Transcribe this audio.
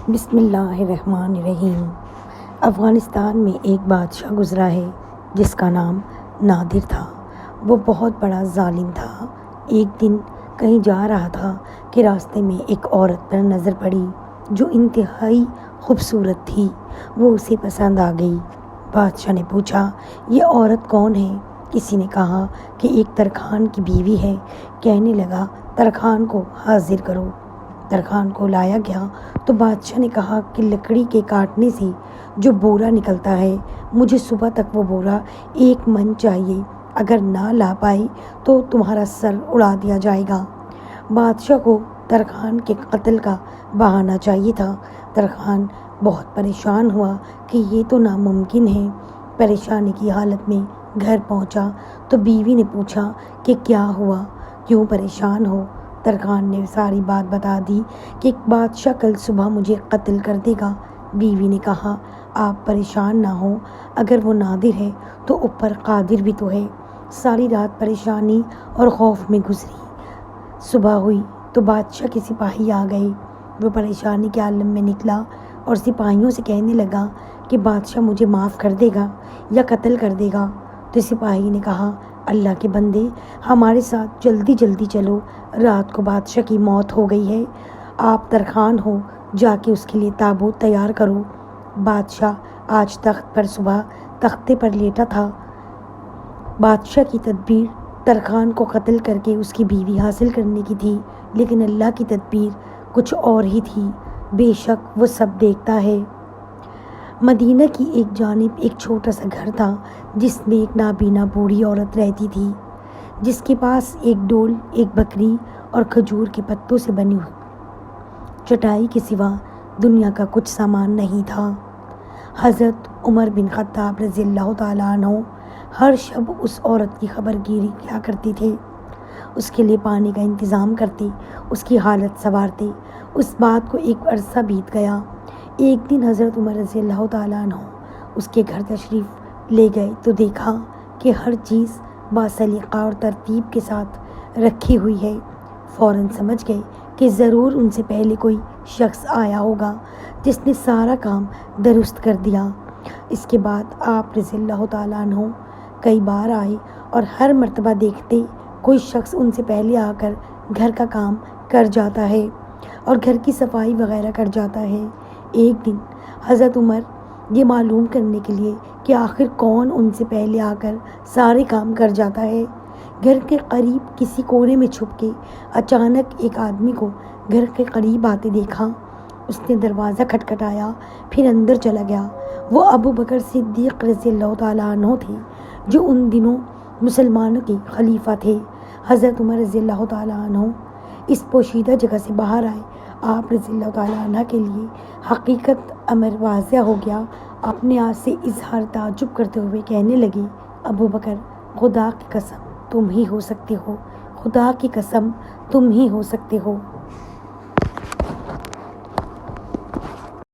بسم اللہ الرحمن الرحیم۔ افغانستان میں ایک بادشاہ گزرا ہے جس کا نام نادر تھا۔ وہ بہت بڑا ظالم تھا۔ ایک دن کہیں جا رہا تھا کہ راستے میں ایک عورت پر نظر پڑی جو انتہائی خوبصورت تھی۔ وہ اسے پسند آ گئی۔ بادشاہ نے پوچھا، یہ عورت کون ہے؟ کسی نے کہا کہ ایک ترکھان کی بیوی ہے۔ کہنے لگا، ترکھان کو حاضر کرو۔ ترکھان کو لایا گیا تو بادشاہ نے کہا کہ لکڑی کے کاٹنے سے جو بورا نکلتا ہے، مجھے صبح تک وہ بورا 1 من چاہیے۔ اگر نہ لا پائے تو تمہارا سر اڑا دیا جائے گا۔ بادشاہ کو ترکھان کے قتل کا بہانہ چاہیے تھا۔ ترکھان بہت پریشان ہوا کہ یہ تو ناممکن ہے۔ پریشانی کی حالت میں گھر پہنچا تو بیوی نے پوچھا کہ کیا ہوا، کیوں پریشان ہو؟ ترکھان نے ساری بات بتا دی کہ بادشاہ کل صبح مجھے قتل کر دے گا۔ بیوی نے کہا، آپ پریشان نہ ہوں، اگر وہ نادر ہے تو اوپر قادر بھی تو ہے۔ ساری رات پریشانی اور خوف میں گزری۔ صبح ہوئی تو بادشاہ کے سپاہی آ گئے۔ وہ پریشانی کے عالم میں نکلا اور سپاہیوں سے کہنے لگا کہ بادشاہ مجھے معاف کر دے گا یا قتل کر دے گا۔ تو سپاہی نے کہا، اللہ کے بندے، ہمارے ساتھ جلدی جلدی چلو، رات کو بادشاہ کی موت ہو گئی ہے۔ آپ ترکھان ہو، جا کے اس کے لیے تابوت تیار کرو۔ بادشاہ آج تخت پر صبح تختے پر لیٹا تھا۔ بادشاہ کی تدبیر ترکھان کو قتل کر کے اس کی بیوی حاصل کرنے کی تھی، لیکن اللہ کی تدبیر کچھ اور ہی تھی۔ بے شک وہ سب دیکھتا ہے۔ مدینہ کی ایک جانب ایک چھوٹا سا گھر تھا جس میں ایک نابینا بوڑھی عورت رہتی تھی، جس کے پاس ایک ڈول، ایک بکری اور کھجور کے پتوں سے بنی چٹائی کے سوا دنیا کا کچھ سامان نہیں تھا۔ حضرت عمر بن خطاب رضی اللہ تعالیٰ عنہ ہر شب اس عورت کی خبر گیری کیا کرتے تھے، اس کے لیے پانی کا انتظام کرتے، اس کی حالت سنوارتے۔ اس بات کو ایک عرصہ بیت گیا۔ ایک دن حضرت عمر رضی اللہ تعالیٰ عنہ اس کے گھر تشریف لے گئے تو دیکھا کہ ہر چیز باسلیقہ اور ترتیب کے ساتھ رکھی ہوئی ہے۔ فوراً سمجھ گئے کہ ضرور ان سے پہلے کوئی شخص آیا ہوگا جس نے سارا کام درست کر دیا۔ اس کے بعد آپ رضی اللہ تعالیٰ عنہ کئی بار آئے اور ہر مرتبہ دیکھتے کوئی شخص ان سے پہلے آ کر گھر کا کام کر جاتا ہے اور گھر کی صفائی وغیرہ کر جاتا ہے۔ ایک دن حضرت عمر یہ معلوم کرنے کے لیے کہ آخر کون ان سے پہلے آ کر سارے کام کر جاتا ہے، گھر کے قریب کسی کونے میں چھپ کے اچانک ایک آدمی کو گھر کے قریب آتے دیکھا۔ اس نے دروازہ کھٹکھٹایا، پھر اندر چلا گیا۔ وہ ابو بکر صدیق رضی اللہ تعالیٰ عنہ تھے جو ان دنوں مسلمانوں کے خلیفہ تھے۔ حضرت عمر رضی اللہ تعالیٰ عنہ اس پوشیدہ جگہ سے باہر آئے۔ آپ رضی اللہ تعالیٰ عنہ کے لیے حقیقت امر واضح ہو گیا۔ اپنے آپ سے اظہار تعجب کرتے ہوئے کہنے لگے، ابو بکر، خدا کی قسم تم ہی ہو سکتے ہو، خدا کی قسم تم ہی ہو سکتے ہو۔